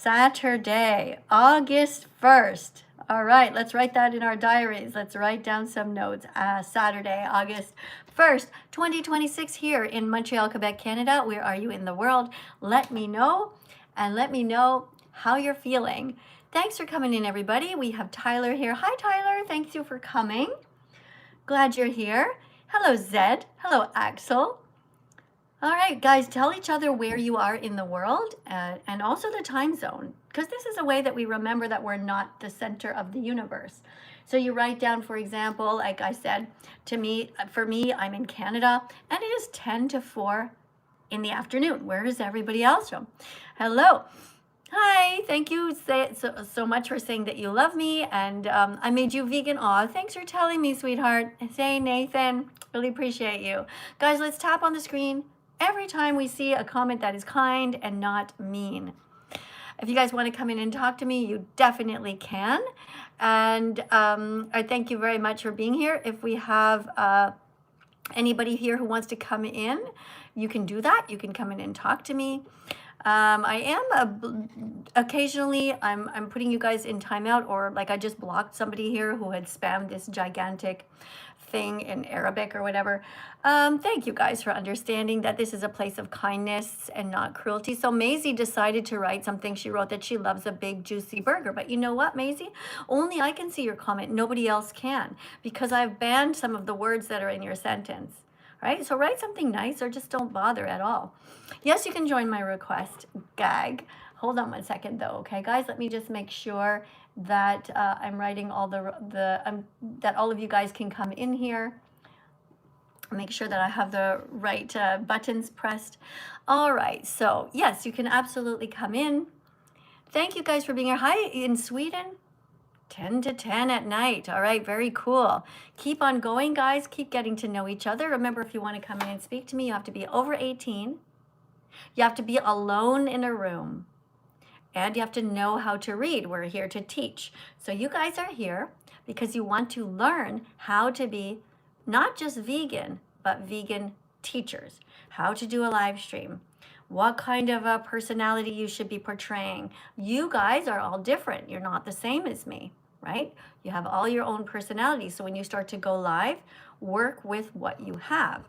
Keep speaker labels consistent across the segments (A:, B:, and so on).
A: Saturday, August 1st. All right, let's write that in our diaries. Let's write down some notes. Saturday, August 1st, 2026 here in Montreal, Quebec, Canada. Where are you in the world? Let me know, and let me know how you're feeling. Thanks for coming in, everybody. We have Tyler here. Hi, Tyler. Thank you for coming. Glad you're here. Hello, Zed. Hello, Axel. All right, guys, tell each other where you are in the world and also the time zone, because this is a way that we remember that we're not the center of the universe. So you write down, for example, like I said, for me, I'm in Canada, and it is 10 to 4 in the afternoon. Where is everybody else from? Hello. Hi, thank you so much for saying that you love me, and I made you vegan. Aw, thanks for telling me, sweetheart. Say, Nathan, really appreciate you. Guys, let's tap on the screen every time we see a comment that is kind and not mean. If you guys want to come in and talk to me, you definitely can. And I thank you very much for being here. If we have anybody here who wants to come in, you can do that. You can come in and talk to me. I am occasionally I'm putting you guys in timeout, or like I just blocked somebody here who had spammed this gigantic thing in Arabic or whatever. Thank you guys for understanding that this is a place of kindness and not cruelty. So Maisie decided to write something. She wrote that she loves a big juicy burger. But you know what, Maisie? Only I can see your comment. Nobody else can, because I've banned some of the words that are in your sentence. Right? So write something nice, or just don't bother at all. Yes, you can join my request gag. Hold on one second though, okay, guys? Let me just make sure that I'm writing all that all of you guys can come in here. Make sure that I have the right buttons pressed. All right, so yes, you can absolutely come in. Thank you guys for being here. Hi in Sweden. 10 to 10 at night. All right, very cool. Keep on going, guys. Keep getting to know each other. Remember, if you want to come in and speak to me, you have to be over 18. You have to be alone in a room. And you have to know how to read. We're here to teach. So you guys are here because you want to learn how to be not just vegan, but vegan teachers. How to do a live stream. What kind of a personality you should be portraying. You guys are all different. You're not the same as me, right? You have all your own personalities. So when you start to go live, work with what you have.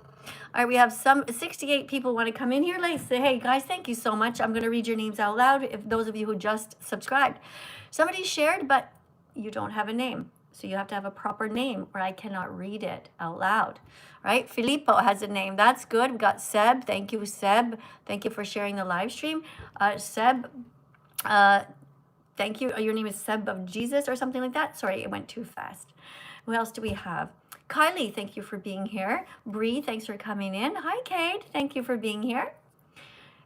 A: All right, we have 68 people want to come in here. Let's say, hey guys, thank you so much. I'm going to read your names out loud. If those of you who just subscribed, somebody shared, but you don't have a name. So you have to have a proper name, or I cannot read it out loud, right? Filippo has a name. That's good. We got Seb. Thank you, Seb. Thank you for sharing the live stream. Seb, thank you. Your name is Seb of Jesus or something like that. Sorry, it went too fast. Who else do we have? Kylie, thank you for being here. Bree, thanks for coming in. Hi, Kate. Thank you for being here.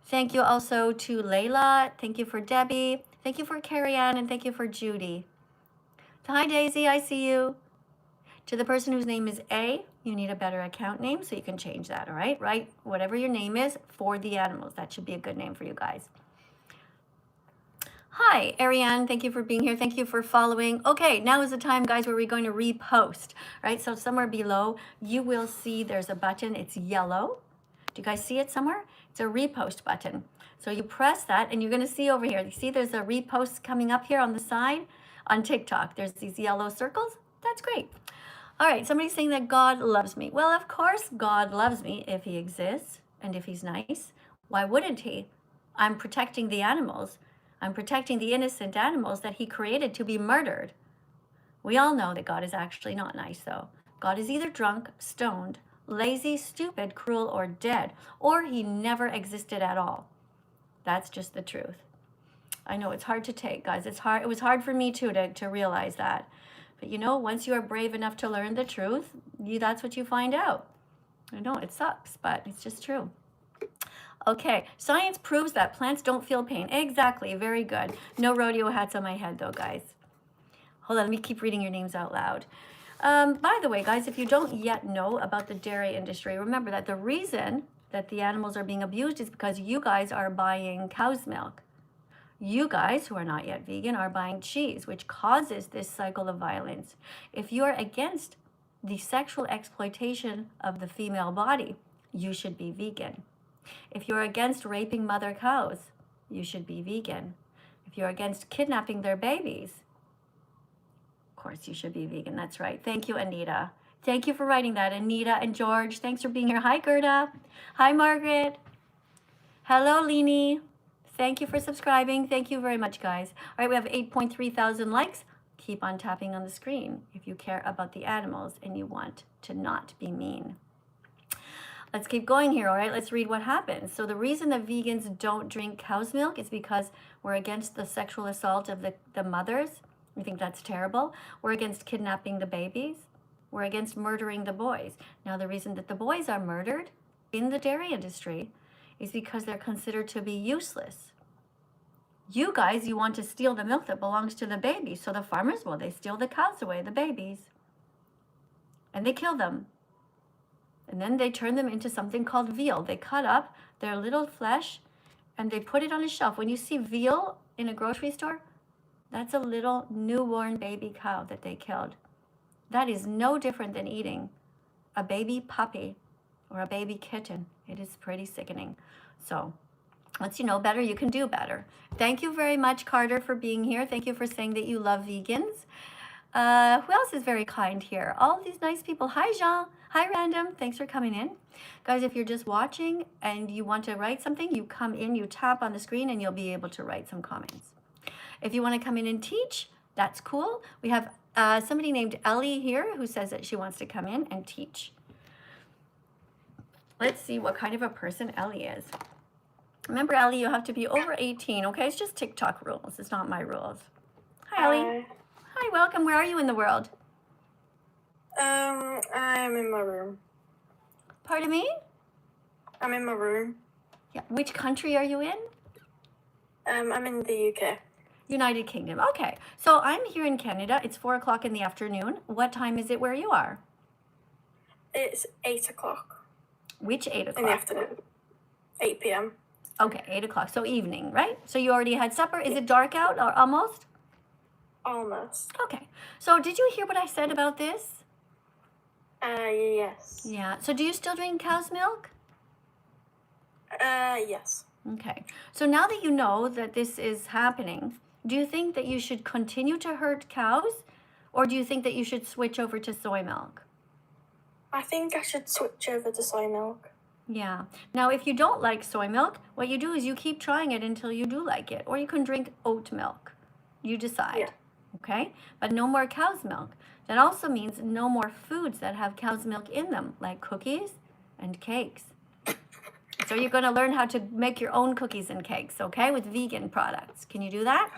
A: Thank you also to Layla. Thank you for Debbie. Thank you for Carrie Ann, and thank you for Judy. Hi, Daisy. I see you. To the person whose name is A, you need a better account name, so you can change that, all right? Write whatever your name is for the animals. That should be a good name for you guys. Hi, Ariane, thank you for being here. Thank you for following. Okay, now is the time, guys, where we're going to repost, right? So somewhere below, you will see there's a button. It's yellow. Do you guys see it somewhere? It's a repost button. So you press that, and you're going to see over here. You see there's a repost coming up here on the side on TikTok. There's these yellow circles. That's great. All right, somebody's saying that God loves me. Well, of course God loves me if he exists and if he's nice. Why wouldn't he? I'm protecting the animals. I'm protecting the innocent animals that he created to be murdered. We all know that God is actually not nice, though. God is either drunk, stoned, lazy, stupid, cruel, or dead, or he never existed at all. That's just the truth. I know it's hard to take, guys. It's hard. It was hard for me too to realize that. But you know, once you are brave enough to learn the truth, that's what you find out. I know it sucks, but it's just true. Okay, science proves that plants don't feel pain. Exactly, very good. No rodeo hats on my head though, guys. Hold on, let me keep reading your names out loud. By the way, guys, if you don't yet know about the dairy industry, remember that the reason that the animals are being abused is because you guys are buying cow's milk. You guys who are not yet vegan are buying cheese, which causes this cycle of violence. If you are against the sexual exploitation of the female body, you should be vegan. If you're against raping mother cows, you should be vegan. If you're against kidnapping their babies, of course you should be vegan. That's right. Thank you, Anita. Thank you for writing that, Anita and George. Thanks for being here. Hi, Gerda. Hi, Margaret. Hello, Leni. Thank you for subscribing. Thank you very much, guys. All right, we have 8.3 thousand likes. Keep on tapping on the screen if you care about the animals and you want to not be mean. Let's keep going here, all right? Let's read what happens. So the reason that vegans don't drink cow's milk is because we're against the sexual assault of the mothers. We think that's terrible. We're against kidnapping the babies. We're against murdering the boys. Now, the reason that the boys are murdered in the dairy industry is because they're considered to be useless. You guys, you want to steal the milk that belongs to the babies. So the farmers, well, they steal the cows away, the babies, and they kill them. And then they turn them into something called veal. They cut up their little flesh and they put it on a shelf. When you see veal in a grocery store, that's a little newborn baby cow that they killed. That is no different than eating a baby puppy or a baby kitten. It is pretty sickening. So once you know better, you can do better. Thank you very much, Carter, for being here. Thank you for saying that you love vegans. Who else is very kind here? All these nice people. Hi, Jean. Hi, Random. Thanks for coming in. Guys, if you're just watching and you want to write something, you come in, you tap on the screen, and you'll be able to write some comments. If you want to come in and teach, that's cool. We have somebody named Ellie here who says that she wants to come in and teach. Let's see what kind of a person Ellie is. Remember, Ellie, you have to be over 18, okay? It's just TikTok rules. It's not my rules. Hi, Ellie. Hi, welcome. Where are you in the world?
B: I'm in my room.
A: Pardon me?
B: I'm in my room.
A: Yeah. Which country are you in?
B: I'm in the UK.
A: United Kingdom. Okay. So I'm here in Canada. It's 4 o'clock in the afternoon. What time is it where you are?
B: It's 8 o'clock.
A: Which 8 o'clock?
B: In the afternoon. 8 p.m.
A: Okay, 8 o'clock. So evening, right? So you already had supper. Is it dark out or almost?
B: Almost.
A: Okay. So did you hear what I said about this?
B: Yes.
A: Yeah. So do you still drink cow's milk?
B: Yes.
A: Okay. So now that you know that this is happening, do you think that you should continue to herd cows, or do you think that you should switch over to soy milk?
B: I think I should switch over to soy milk.
A: Yeah. Now, if you don't like soy milk, what you do is you keep trying it until you do like it, or you can drink oat milk. You decide.
B: Yeah.
A: Okay? But no more cow's milk. That also means no more foods that have cow's milk in them, like cookies and cakes. So you're going to learn how to make your own cookies and cakes, okay, with vegan products. Can you do that?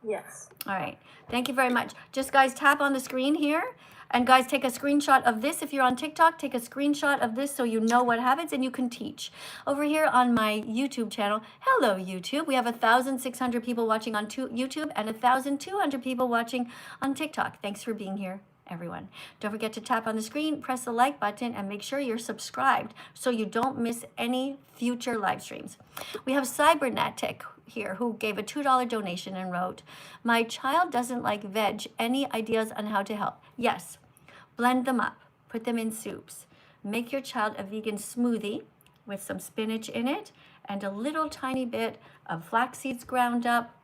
B: Yes.
A: All right. Thank you very much. Just, guys, tap on the screen here. And, guys, take a screenshot of this. If you're on TikTok, take a screenshot of this so you know what happens and you can teach. Over here on my YouTube channel, hello, YouTube. We have 1,600 people watching on YouTube and 1,200 people watching on TikTok. Thanks for being here, everyone. Don't forget to tap on the screen, press the like button, and make sure you're subscribed so you don't miss any future live streams. We have Cybernetic here who gave a $2 donation and wrote, "My child doesn't like veg. Any ideas on how to help?" Yes. Blend them up. Put them in soups. Make your child a vegan smoothie with some spinach in it and a little tiny bit of flax seeds ground up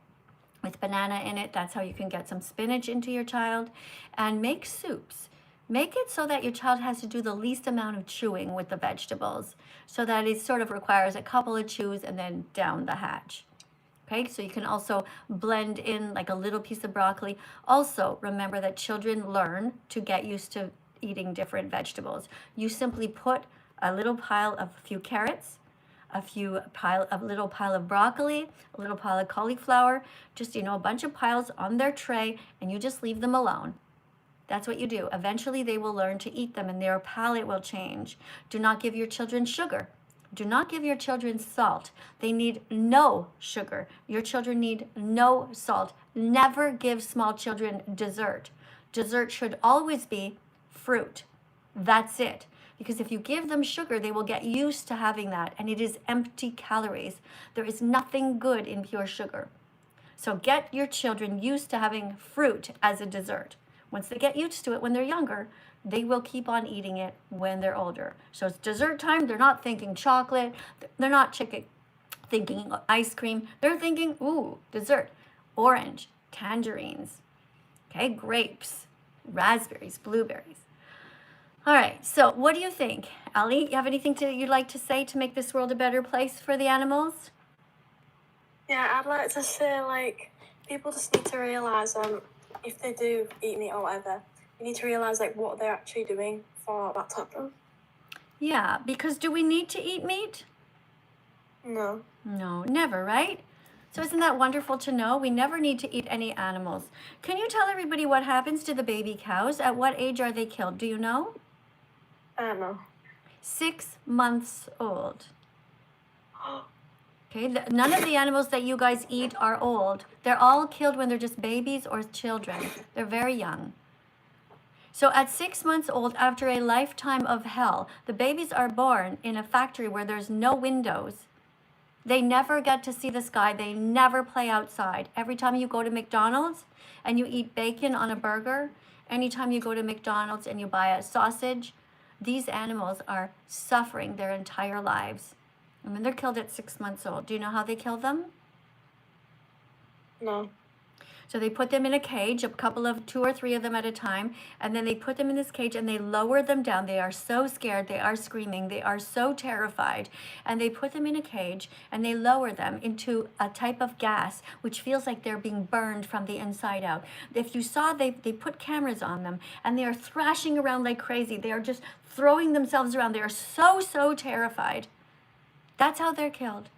A: with banana in it. That's how you can get some spinach into your child. And make soups. Make it so that your child has to do the least amount of chewing with the vegetables, so that it sort of requires a couple of chews and then down the hatch. Okay, so you can also blend in like a little piece of broccoli. Also, remember that children learn to get used to eating different vegetables. You simply put a little pile of a few carrots, a little pile of broccoli, a little pile of cauliflower, just, a bunch of piles on their tray, and you just leave them alone. That's what you do. Eventually, they will learn to eat them and their palate will change. Do not give your children sugar. Do not give your children salt. They need no sugar. Your children need no salt. Never give small children dessert. Dessert should always be fruit. That's it. Because if you give them sugar, they will get used to having that, and it is empty calories. There is nothing good in pure sugar. So get your children used to having fruit as a dessert. Once they get used to it when they're younger, they will keep on eating it when they're older. So it's dessert time. They're not thinking chocolate. They're not thinking ice cream. They're thinking, ooh, dessert. orange, tangerines, okay, grapes, raspberries, blueberries. All right, so what do you think? Ellie, you have anything you'd like to say to make this world a better place for the animals?
B: Yeah, I'd like to say, like, people just need to realise, if they do eat meat or whatever, you need to realise, like, what they're actually doing for that to happen.
A: Yeah, because do we need to eat meat?
B: No.
A: No, never, right? So isn't that wonderful to know? We never need to eat any animals. Can you tell everybody what happens to the baby cows? At what age are they killed? Do you know?
B: I don't know.
A: 6 months old. Okay, none of the animals that you guys eat are old. They're all killed when they're just babies or children. They're very young. So at 6 months old, after a lifetime of hell, the babies are born in a factory where there's no windows. They never get to see the sky. They never play outside. Every time you go to McDonald's and you eat bacon on a burger, anytime you go to McDonald's and you buy a sausage, these animals are suffering their entire lives. I mean, they're killed at 6 months old. Do you know how they kill them?
B: No.
A: So they put them in a cage, 2 or 3 of them at a time, and then they put them in this cage and they lower them down. They are so scared, they are screaming, they are so terrified. And they put them in a cage and they lower them into a type of gas which feels like they're being burned from the inside out. If you saw, they put cameras on them and they are thrashing around like crazy. They are just throwing themselves around. They are so terrified. That's how they're killed.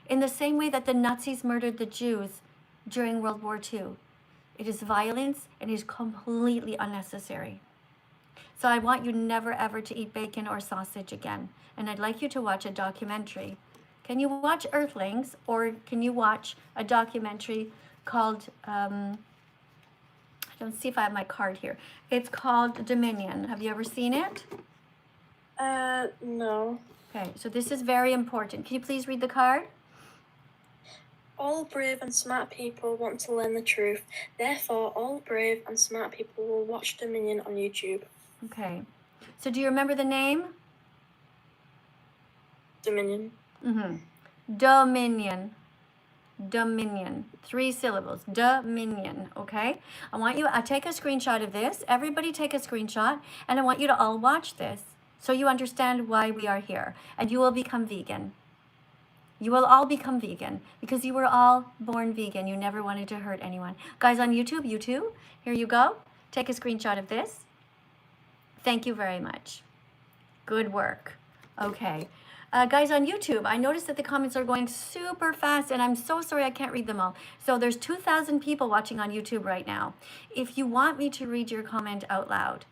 A: In the same way that the Nazis murdered the Jews during World War II. It is violence and it is completely unnecessary. So I want you never ever to eat bacon or sausage again. And I'd like you to watch a documentary. Can you watch Earthlings, or can you watch a documentary called, I don't see if I have my card here. It's called Dominion. Have you ever seen it?
B: No.
A: Okay, so this is very important. Can you please read the card?
B: All brave and smart people want to learn the truth. Therefore, all brave and smart people will watch Dominion on YouTube.
A: Okay. So do you remember the name?
B: Dominion.
A: Dominion. Dominion. 3 syllables. Dominion. Okay? I want you, I take a screenshot of this. Everybody take a screenshot. And I want you to all watch this so you understand why we are here. And you will become vegan. You will all become vegan because you were all born vegan. You never wanted to hurt anyone. Guys on YouTube, you too. Here you go. Take a screenshot of this. Thank you very much. Good work. Okay. Guys on YouTube, I noticed that the comments are going super fast and I'm so sorry I can't read them all. So there's 2,000 people watching on YouTube right now. If you want me to read your comment out loud,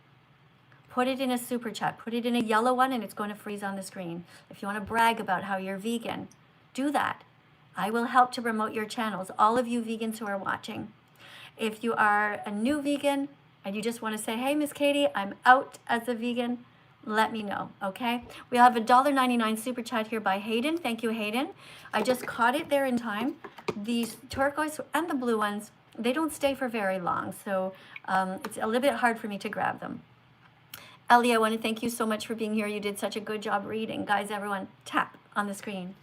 A: put it in a super chat. Put it in a yellow one and it's going to freeze on the screen. If you want to brag about how you're vegan, do that. I will help to promote your channels, all of you vegans who are watching. If you are a new vegan and you just want to say, hey, Miss Katie, I'm out as a vegan, let me know, okay? We have a $1.99 super chat here by Hayden. Thank you, Hayden. I just caught it there in time. These turquoise and the blue ones, they don't stay for very long, so it's a little bit hard for me to grab them. Ellie, I want to thank you so much for being here. You did such a good job reading. Guys, everyone, tap on the screen.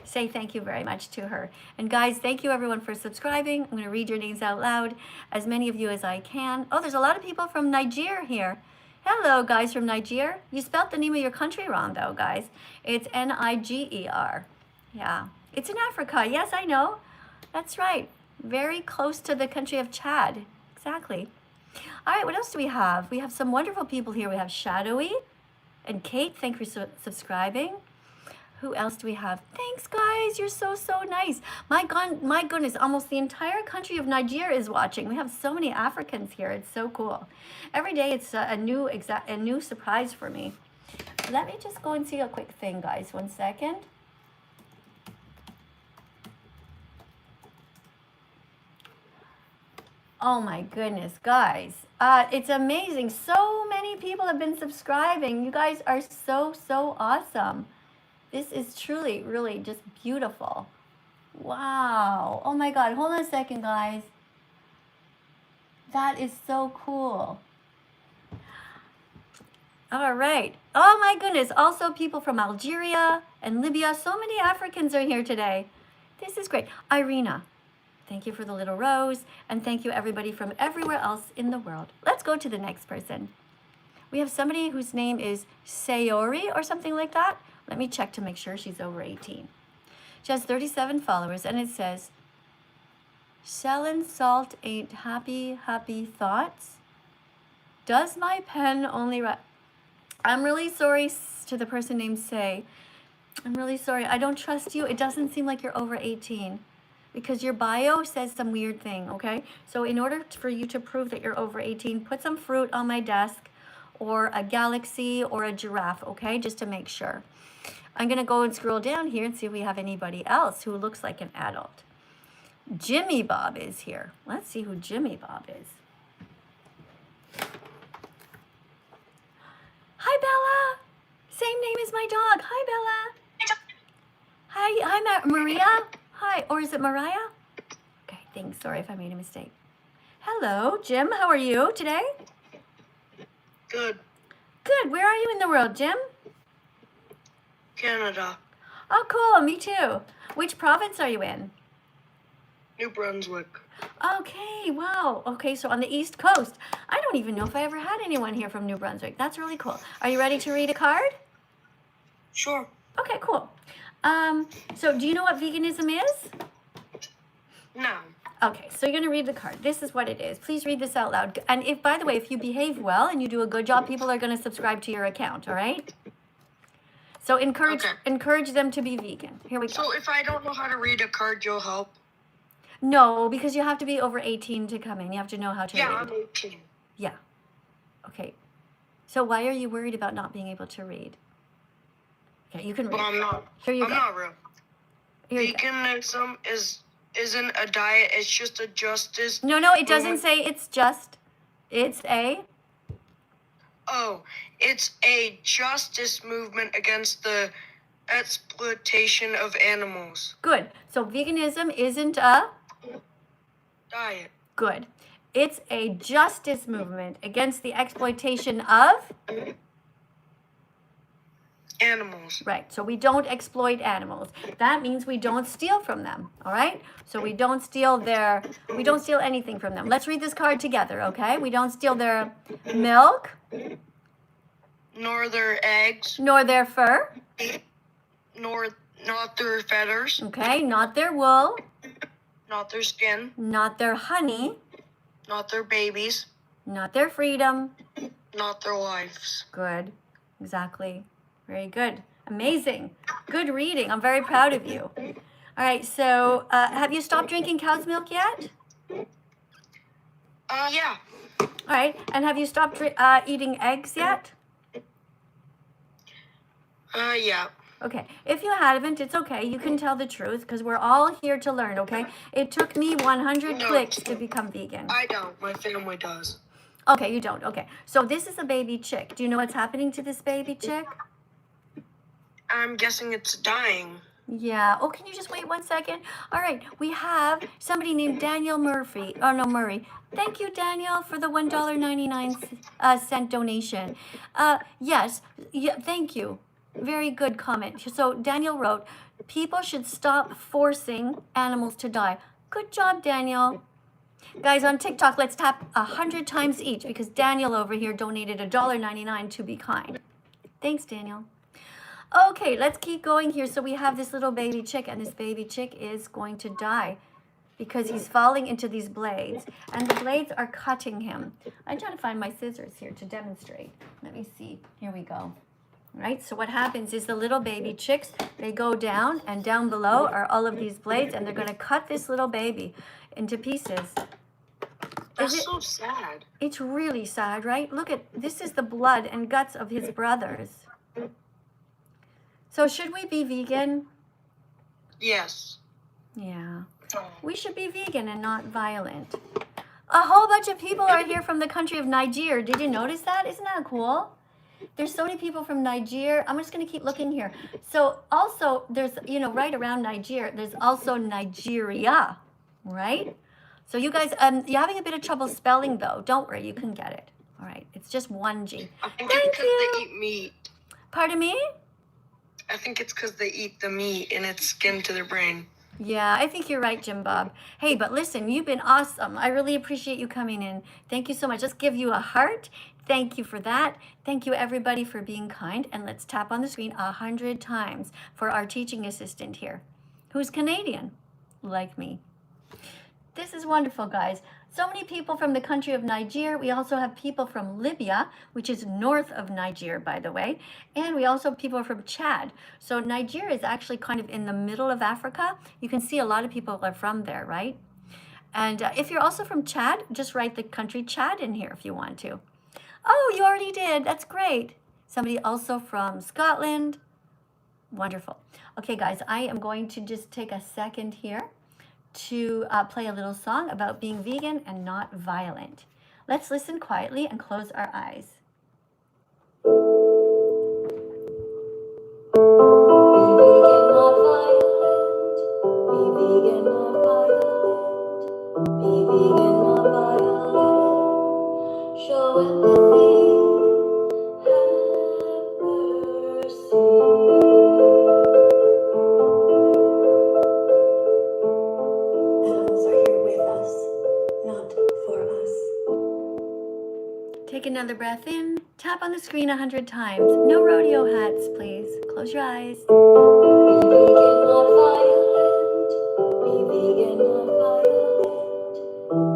A: Say thank you very much to her. And guys, thank you everyone for subscribing. I'm going to read your names out loud, as many of you as I can. Oh, there's a lot of people from Niger here. Hello, guys from Niger. You spelled the name of your country wrong, though, guys. It's Niger. Yeah, it's in Africa. Yes, I know. That's right. Very close to the country of Chad. Exactly. All right, what else do we have? We have some wonderful people here. We have Shadowy and Kate. Thank you for subscribing. Who else do we have? Thanks, guys. You're so nice. My goodness, almost the entire country of Nigeria is watching. We have so many Africans here. It's so cool. Every day it's a new surprise for me. Let me just go and see a quick thing, guys. 1 second. Oh my goodness, guys. It's amazing. So many people have been subscribing. You guys are so awesome. This is truly, really just beautiful. Wow. Oh my God. Hold on a second, guys. That is so cool. All right. Oh my goodness. Also people from Algeria and Libya. So many Africans are here today. This is great. Irina. Thank you for the little rose. And thank you everybody from everywhere else in the world. Let's go to the next person. We have somebody whose name is Sayori or something like that. Let me check to make sure she's over 18. She has 37 followers, and it says, "Selling salt ain't happy thoughts. Does my pen only write?" I'm really sorry to the person named Say. I'm really sorry. I don't trust you. It doesn't seem like you're over 18 because your bio says some weird thing, okay? So in order for you to prove that you're over 18, put some fruit on my desk or a galaxy or a giraffe, okay? Just to make sure. I'm going to go and scroll down here and see if we have anybody else who looks like an adult. Jimmy Bob is here. Let's see who Jimmy Bob is. Hi, Bella. Same name as my dog. Hi, Bella. Hi, Maria. Hi, or is it Mariah? Okay, thanks. Sorry if I made a mistake. Hello, Jim. How are you today?
C: Good.
A: Good. Where are you in the world, Jim?
C: Canada.
A: Oh, cool. Me too. Which province are you in?
C: New Brunswick.
A: Okay, wow. Okay, so on the East Coast. I don't even know if I ever had anyone here from New Brunswick. That's really cool. Are you ready to read a card?
C: Sure.
A: Okay, cool. So do you know what veganism is?
C: No.
A: Okay, so you're going to read the card. This is what it is. Please read this out loud. And if, by the way, if you behave well and you do a good job, people are going to subscribe to your account, all right? So encourage them to be vegan. Here we go.
C: So if I don't know how to read a card, you'll help?
A: No, because you have to be over 18 to come in. You have to know how to read.
C: Yeah, I'm 18.
A: Yeah. Okay. So why are you worried about not being able to read? Okay, you can read.
C: Well, I'm not.
A: Here you
C: I'm
A: go.
C: not real.
A: Here you go.
C: Veganism isn't a diet. It's just a justice.
A: No, it doesn't say it's just. It's a.
C: Oh, it's a justice movement against the exploitation of animals.
A: Good. So veganism isn't a.
C: Diet.
A: Good. It's a justice movement against the exploitation of.
C: Animals.
A: Right. So we don't exploit animals. That means we don't steal from them. All right. So we don't steal anything from them. Let's read this card together. Okay. We don't steal their milk.
C: Nor their eggs.
A: Nor their fur.
C: Not their feathers.
A: Okay. Not their wool.
C: Not their skin.
A: Not their honey.
C: Not their babies.
A: Not their freedom.
C: Not their lives.
A: Good. Exactly. Very good. Amazing. Good reading. I'm very proud of you. All right. So have you stopped drinking cow's milk yet?
C: Yeah.
A: All right. And have you stopped eating eggs yet?
C: Yeah.
A: Okay. If you haven't, it's okay. You can tell the truth because we're all here to learn, okay? It took me 100 clicks to become vegan.
C: I don't. My family does.
A: Okay, you don't. Okay. So this is a baby chick. Do you know what's happening to this baby chick?
C: I'm guessing it's dying.
A: Yeah. Oh, can you just wait 1 second? All right. We have somebody named Daniel Murphy. Oh, no, Murray. Thank you, Daniel, for the $1.99 donation. Yes. Yeah, thank you. Very good comment. So Daniel wrote, people should stop forcing animals to die. Good job, Daniel. Guys, on TikTok, let's tap 100 times each because Daniel over here donated $1.99 to be kind. Thanks, Daniel. Okay, let's keep going here. So we have this little baby chick, and this baby chick is going to die because he's falling into these blades, and the blades are cutting him. I'm trying to find my scissors here to demonstrate. Let me see. Here we go. All right, so what happens is the little baby chicks, they go down, and down below are all of these blades, and they're going to cut this little baby into pieces.
C: That's so sad.
A: It's really sad, right? Look at, this is the blood and guts of his brothers. So should we be vegan?
C: Yes.
A: Yeah. We should be vegan and not violent. A whole bunch of people are here from the country of Niger. Did you notice that? Isn't that cool? There's so many people from Niger. I'm just going to keep looking here. So also there's, right around Niger, there's also Nigeria, right? So you guys, you're having a bit of trouble spelling though. Don't worry, you can get it. All right. It's just one G.
C: I think
A: Thank
C: it's because
A: you.
C: they eat meat.
A: Pardon me?
C: I think it's because they eat the meat and it's skin to their brain.
A: Yeah, I think you're right, Jim Bob. Hey, but listen, you've been awesome. I really appreciate you coming in. Thank you so much. Let's give you a heart. Thank you for that. Thank you, everybody, for being kind. And let's tap on the screen 100 times for our teaching assistant here, who's Canadian, like me. This is wonderful, guys. So many people from the country of Niger. We also have people from Libya, which is north of Niger, by the way. And we also have people from Chad. So Niger is actually kind of in the middle of Africa. You can see a lot of people are from there, right? And if you're also from Chad, just write the country Chad in here if you want to. Oh, you already did. That's great. Somebody also from Scotland. Wonderful. Okay, guys, I am going to just take a second here to play a little song about being vegan and not violent. Let's listen quietly and close our eyes. Be vegan, not violent. Be vegan, not violent. Be vegan, not violent. Show empathy. Have mercy. Animals are here with us, not for us. Take another breath in. Tap on the screen 100 times. No rodeo hats, please. Close your eyes. Be vegan, not violent. Be vegan, not violent.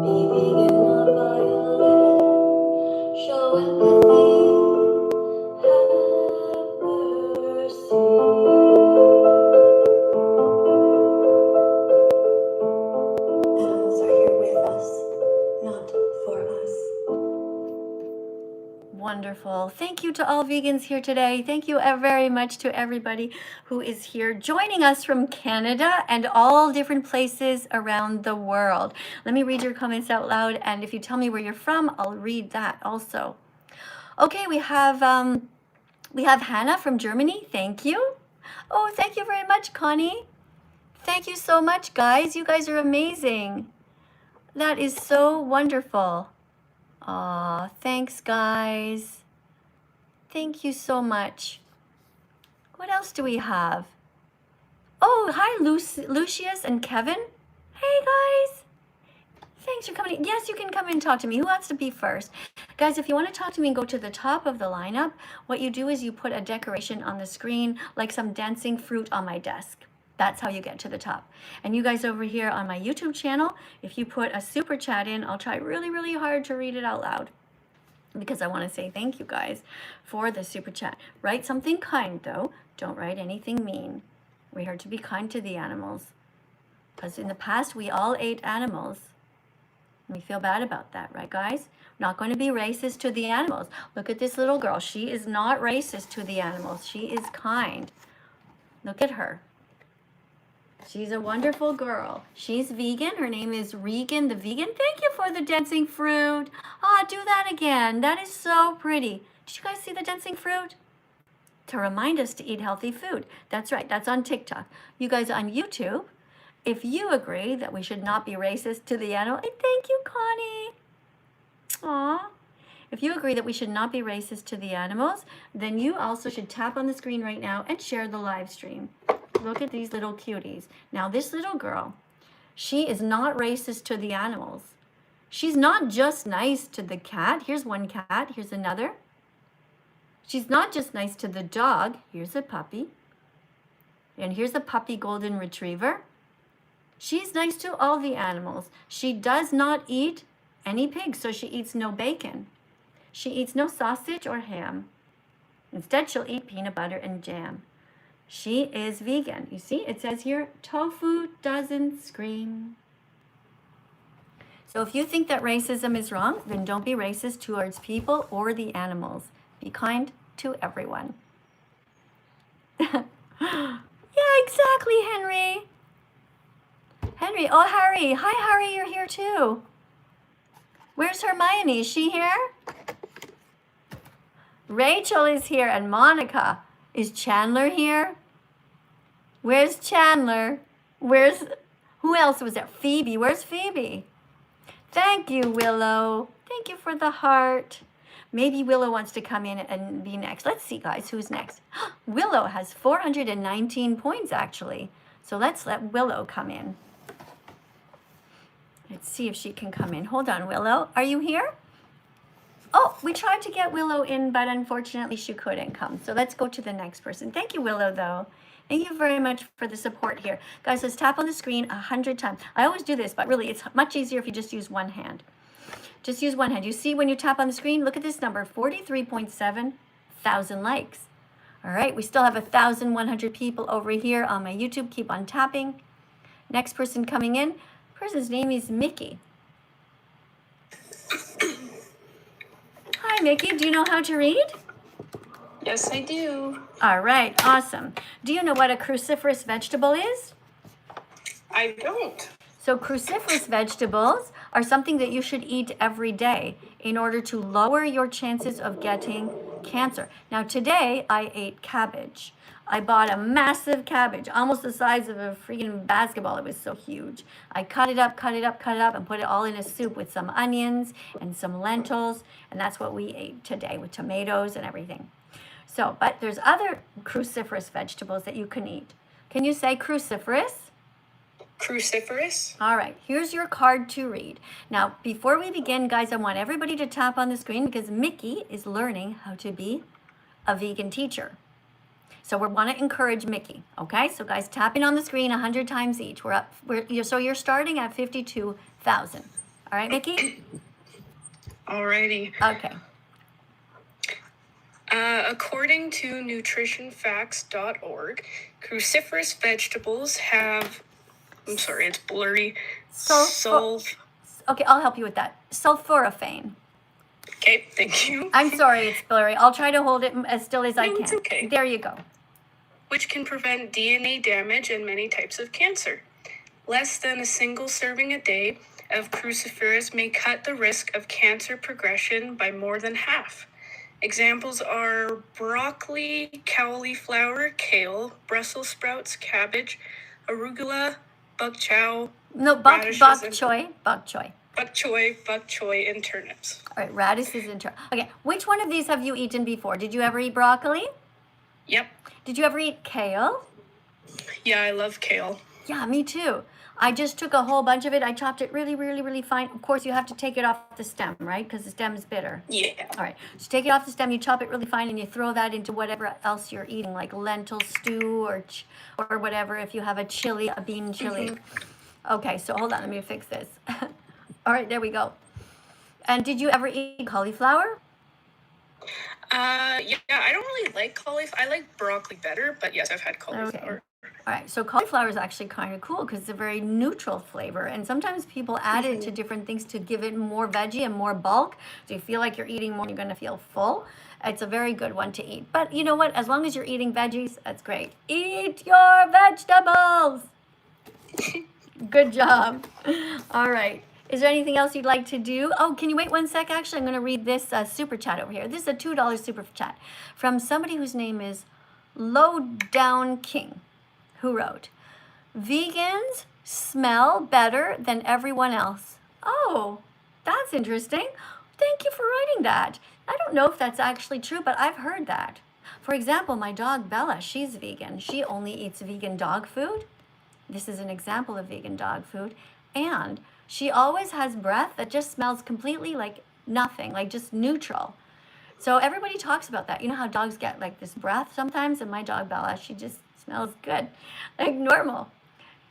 A: Be vegan, not violent. Show empathy. Have mercy. Animals are here with us, not for us. Wonderful. Thank you to all vegans here today. Thank you very much to everybody who is here joining us from Canada and all different places around the world. Let me read your comments out loud, and if you tell me where you're from, I'll read that also. Okay, we have Hannah from Germany. Thank you. Oh, thank you very much, Connie. Thank you so much, guys. You guys are amazing. That is so wonderful. Aw, thanks, guys. Thank you so much. What else do we have? Oh, hi, Lucius and Kevin. Hey, guys. Thanks for coming. Yes, you can come and talk to me. Who wants to be first? Guys, if you want to talk to me and go to the top of the lineup, what you do is you put a decoration on the screen, like some dancing fruit on my desk. That's how you get to the top. And you guys over here on my YouTube channel, if you put a super chat in, I'll try really, really hard to read it out loud, because I want to say thank you guys for the super chat. Write something kind, though. Don't write anything mean. We are to be kind to the animals, because in the past we all ate animals. We feel bad about that, right, guys? Not going to be racist to the animals. Look at this little girl. She is not racist to the animals. She is kind. Look at her. She's a wonderful girl. She's vegan. Her name is Regan the Vegan. Thank you for the dancing fruit. Ah, do that again. That is so pretty. Did you guys see the dancing fruit? To remind us to eat healthy food. That's right. That's on TikTok. You guys on YouTube, if you agree that we should not be racist to the animal, and thank you, Connie. Aw. If you agree that we should not be racist to the animals, then you also should tap on the screen right now and share the live stream. Look at these little cuties. Now, this little girl, she is not racist to the animals. She's not just nice to the cat. Here's one cat. Here's another. She's not just nice to the dog. Here's a puppy. And here's a puppy golden retriever. She's nice to all the animals. She does not eat any pigs, so she eats no bacon. She eats no sausage or ham. Instead, she'll eat peanut butter and jam. She is vegan. You see, it says here, tofu doesn't scream. So if you think that racism is wrong, then don't be racist towards people or the animals. Be kind to everyone. Yeah, exactly, Henry. Henry, oh, Harry. Hi, Harry, you're here too. Where's Hermione? Is she here? Rachel is here, and Monica. Is Chandler here? Where's Chandler? Who else was there? Phoebe. Where's Phoebe? Thank you, Willow. Thank you for the heart. Maybe Willow wants to come in and be next. Let's see, guys, who's next. Willow has 419 points, actually. So let's let Willow come in. Let's see if she can come in. Hold on, Willow. Are you here? Oh, we tried to get Willow in, but unfortunately she couldn't come. So let's go to the next person. Thank you, Willow, though. Thank you very much for the support here. Guys, let's tap on the screen 100 times. I always do this, but really it's much easier if you just use one hand. Just use one hand. You see when you tap on the screen, look at this number, 43.7 thousand likes. All right, we still have 1,100 people over here on my YouTube. Keep on tapping. Next person coming in, person's name is Mickey. Hi, Mickey. Do you know how to read?
D: Yes, I do.
A: All right, awesome. Do you know what a cruciferous vegetable is?
D: I don't.
A: So cruciferous vegetables are something that you should eat every day in order to lower your chances of getting cancer. Now today I ate cabbage. I bought a massive cabbage, almost the size of a freaking basketball. It was so huge. I cut it up, and put it all in a soup with some onions and some lentils. And that's what we ate today with tomatoes and everything. So, but there's other cruciferous vegetables that you can eat. Can you say cruciferous?
D: Cruciferous?
A: All right, here's your card to read. Now, before we begin, guys, I want everybody to tap on the screen because Mickey is learning how to be a vegan teacher. So we want to encourage Mickey, okay? So guys, tapping on the screen 100 times each. So you're starting at 52,000. All right, Mickey?
D: Alrighty.
A: Okay.
D: According to nutritionfacts.org, cruciferous vegetables have, I'm sorry, it's blurry.
A: Okay, I'll help you with that. Sulforaphane.
D: Okay, thank you.
A: I'm sorry, it's blurry. I'll try to hold it as still as I can.
D: It's okay.
A: There you go.
D: Which can prevent DNA damage and many types of cancer. Less than a single serving a day of cruciferous may cut the risk of cancer progression by more than half. Examples are broccoli, cauliflower, kale, Brussels sprouts, cabbage, arugula, bok choy.
A: No, bok choy.
D: Bok choy, and turnips.
A: All right, radishes and turnips. Okay, which one of these have you eaten before? Did you ever eat broccoli?
D: Yep.
A: Did you ever eat kale?
D: Yeah, I love kale.
A: Yeah, me too. I just took a whole bunch of it. I chopped it really, really, really fine. Of course, you have to take it off the stem, right? Because the stem is bitter.
D: Yeah.
A: All right. So take it off the stem, you chop it really fine, and you throw that into whatever else you're eating, like lentil stew or whatever, if you have a chili, a bean chili. Mm-hmm. Okay, so hold on. Let me fix this. All right, there we go. And did you ever eat cauliflower?
D: Yeah, I don't really like cauliflower. I like broccoli better, but yes, I've had cauliflower.
A: Okay. All right, so cauliflower is actually kind of cool because it's a very neutral flavor, and sometimes people add it to different things to give it more veggie and more bulk, so you feel like you're eating more, you're going to feel full. It's a very good one to eat. But you know what? As long as you're eating veggies, that's great. Eat your vegetables! Good job. All right. Is there anything else you'd like to do? Oh, can you wait 1 sec? Actually, I'm going to read this super chat over here. This is a $2 super chat from somebody whose name is Lowdown King, who wrote, "Vegans smell better than everyone else." Oh, that's interesting. Thank you for writing that. I don't know if that's actually true, but I've heard that. For example, my dog Bella, she's vegan. She only eats vegan dog food. This is an example of vegan dog food. And she always has breath that just smells completely like nothing, like just neutral. So everybody talks about that. You know how dogs get like this breath sometimes? And my dog Bella, she just smells good, like normal.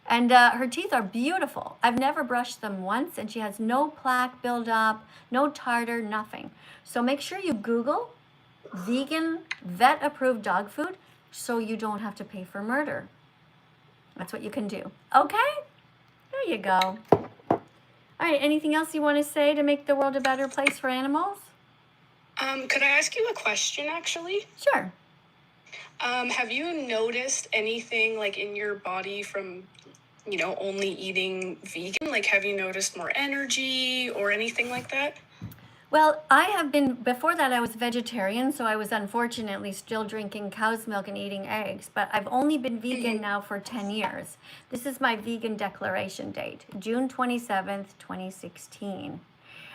A: And her teeth are beautiful. I've never brushed them once, and she has no plaque buildup, no tartar, nothing. So make sure you Google vegan vet-approved dog food so you don't have to pay for murder. That's what you can do. Okay? There you go. All right, anything else you want to say to make the world a better place for animals?
D: Could I ask you a question, actually?
A: Sure.
D: Have you noticed anything like in your body from, only eating vegan? Like, have you noticed more energy or anything like that?
A: Well, I have been, before that I was vegetarian, so I was unfortunately still drinking cow's milk and eating eggs, but I've only been vegan now for 10 years. This is my vegan declaration date, June 27th, 2016.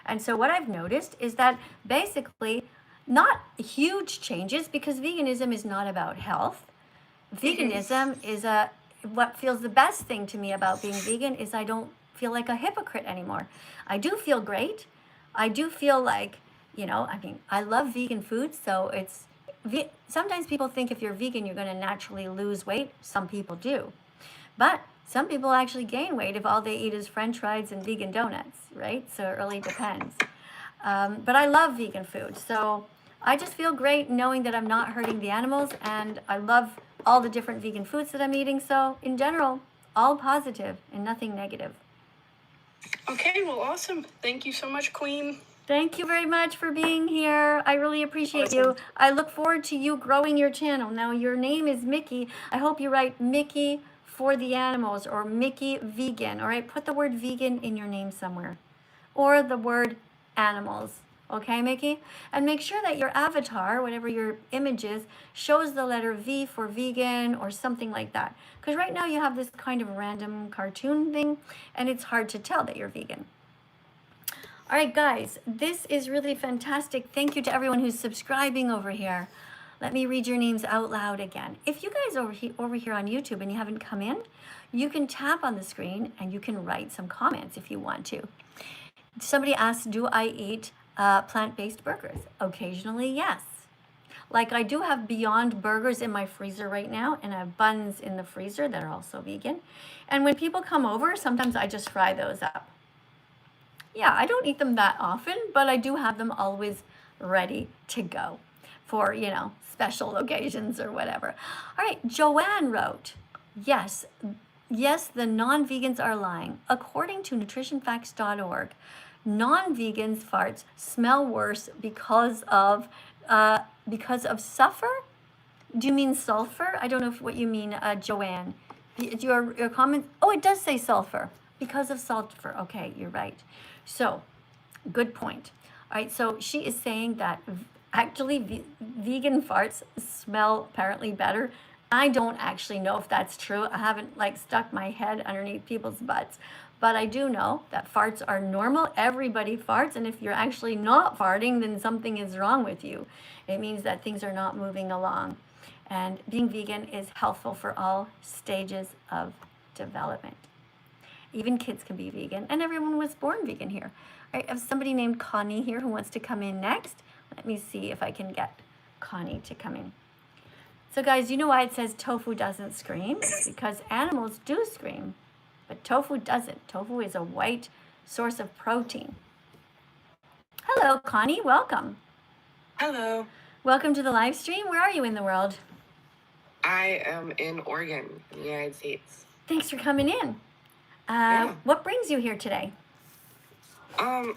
A: And so what I've noticed is that basically not huge changes, because veganism is not about health. Veganism is what feels the best thing to me about being vegan is I don't feel like a hypocrite anymore. I do feel great. I do feel like, I mean, I love vegan food, so sometimes people think if you're vegan, you're going to naturally lose weight. Some people do. But some people actually gain weight if all they eat is French fries and vegan donuts, right? So it really depends. But I love vegan food. So I just feel great knowing that I'm not hurting the animals, and I love all the different vegan foods that I'm eating. So in general, all positive and nothing negative.
D: Okay, well, awesome. Thank you so much, Queen.
A: Thank you very much for being here. I really appreciate you. I look forward to you growing your channel. Now, your name is Mickey. I hope you write Mickey for the animals or Mickey vegan. All right, put the word vegan in your name somewhere, or the word animals. Okay, Mickey? And make sure that your avatar, whatever your image is, shows the letter V for vegan or something like that. Because right now you have this kind of random cartoon thing, and it's hard to tell that you're vegan. All right, guys, this is really fantastic. Thank you to everyone who's subscribing over here. Let me read your names out loud again. If you guys are over here on YouTube and you haven't come in, you can tap on the screen and you can write some comments if you want to. Somebody asked, do I eat plant-based burgers? Occasionally, yes. Like I do have Beyond Burgers in my freezer right now, and I have buns in the freezer that are also vegan. And when people come over, sometimes I just fry those up. Yeah, I don't eat them that often, but I do have them always ready to go for, special occasions or whatever. All right, Joanne wrote, yes, the non-vegans are lying. According to nutritionfacts.org, non-vegans' farts smell worse because of sulfur. Do you mean sulfur? I don't know what you mean, Joanne. Your comment. Oh, it does say sulfur. Because of sulfur. Okay, you're right. So, good point. All right, so she is saying that actually vegan farts smell apparently better. I don't actually know if that's true. I haven't stuck my head underneath people's butts. But I do know that farts are normal. Everybody farts. And if you're actually not farting, then something is wrong with you. It means that things are not moving along. And being vegan is healthful for all stages of development. Even kids can be vegan. And everyone was born vegan here. All right, I have somebody named Connie here who wants to come in next. Let me see if I can get Connie to come in. So guys, you know why it says tofu doesn't scream? It's because animals do scream. But tofu doesn't. Tofu is a white source of protein. Hello, Connie. Welcome.
E: Hello.
A: Welcome to the live stream. Where are you in the world?
E: I am in Oregon, in the United States.
A: Thanks for coming in.
E: Yeah.
A: What brings you here today?
E: I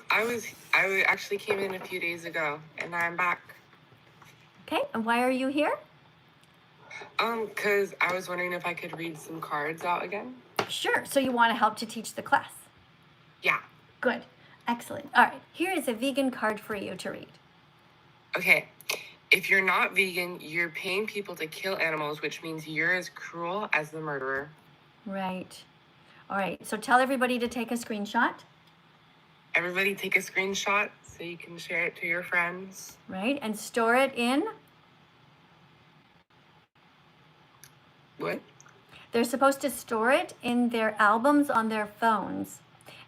E: actually came in a few days ago, and I'm back.
A: Okay, and why are you here?
E: Because I was wondering if I could read some cards out again.
A: Sure. So you want to help to teach the class?
E: Yeah.
A: Good. Excellent. All right. Here is a vegan card for you to read.
E: Okay. If you're not vegan, you're paying people to kill animals, which means you're as cruel as the murderer.
A: Right. All right. So tell everybody to take a screenshot.
E: Everybody take a screenshot so you can share it to your friends.
A: Right. And store it in?
E: What?
A: They're supposed to store it in their albums on their phones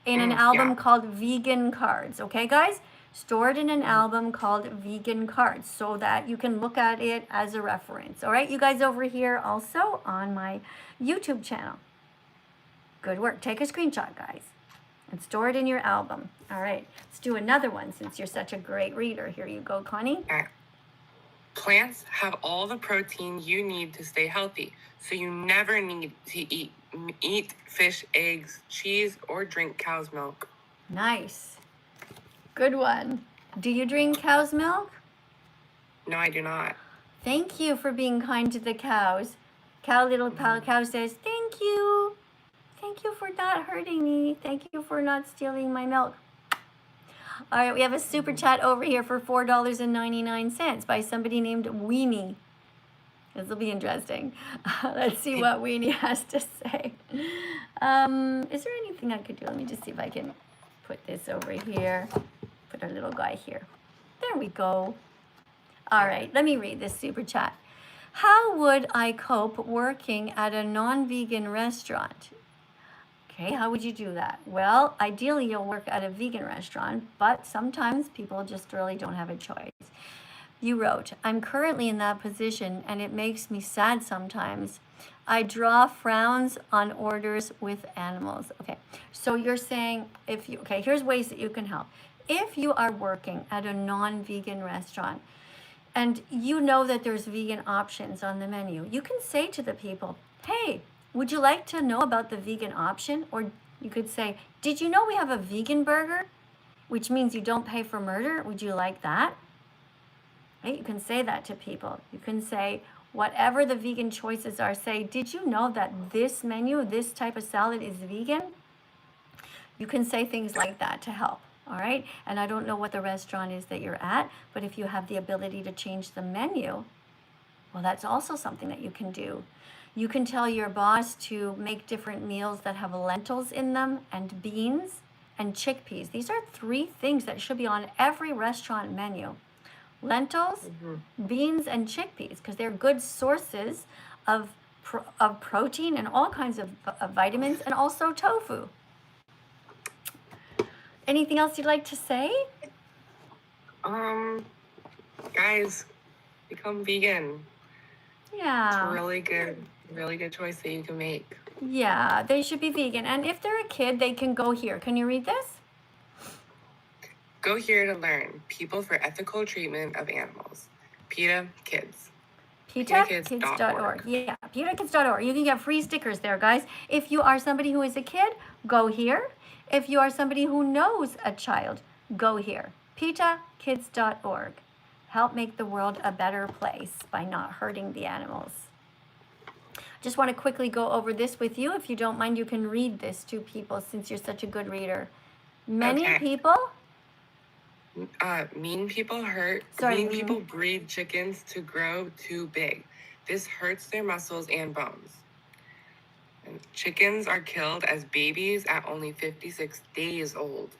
A: in an album called Vegan Cards. Okay, guys? Store it in an album called Vegan Cards so that you can look at it as a reference. All right, you guys over here also on my YouTube channel. Good work. Take a screenshot, guys, and store it in your album. All right, let's do another one since you're such a great reader. Here you go, Connie.
E: Okay. Plants have all the protein you need to stay healthy, so you never need to eat fish, eggs, cheese, or drink cow's milk.
A: Nice. Good one. Do you drink cow's milk?
E: No, I do not.
A: Thank you for being kind to the cows. Little cow says, thank you. Thank you for not hurting me. Thank you for not stealing my milk. All right, we have a super chat over here for $4.99 by somebody named Weenie. This will be interesting. Let's see what Weenie has to say. Is there anything I could do? Let me just see if I can put this over here. Put our little guy here. There we go. All right, let me read this super chat. How would I cope working at a non-vegan restaurant? Okay, how would you do that? Well, ideally you'll work at a vegan restaurant, but sometimes people just really don't have a choice. You wrote, I'm currently in that position and it makes me sad sometimes. I draw frowns on orders with animals. Okay, so you're saying okay, here's ways that you can help. If you are working at a non-vegan restaurant and you know that there's vegan options on the menu, you can say to the people, hey, would you like to know about the vegan option? Or you could say, did you know we have a vegan burger, which means you don't pay for murder? Would you like that? Right? You can say that to people. You can say, whatever the vegan choices are, say, did you know that this menu, this type of salad is vegan? You can say things like that to help. All right. And I don't know what the restaurant is that you're at, but if you have the ability to change the menu, well, that's also something that you can do. You can tell your boss to make different meals that have lentils in them and beans and chickpeas. These are 3 things that should be on every restaurant menu. Lentils, beans, and chickpeas, because they're good sources of protein and all kinds of vitamins, and also tofu. Anything else you'd like to say?
E: Guys, become vegan.
A: Yeah.
E: It's a really good choice that you can make.
A: Yeah, they should be vegan. And if they're a kid, they can go here. Can you read this?
E: Go here to learn. People for Ethical Treatment of Animals. PETA Kids.
A: PETAkids.org. Yeah, PETAkids.org. You can get free stickers there, guys. If you are somebody who is a kid, go here. If you are somebody who knows a child, go here. PETAkids.org. Help make the world a better place by not hurting the animals. Just want to quickly go over this with you. If you don't mind, you can read this to people since you're such a good reader. Many people...
E: mean people people breed chickens to grow too big. This hurts their muscles and bones. And chickens are killed as babies at only 56 days old.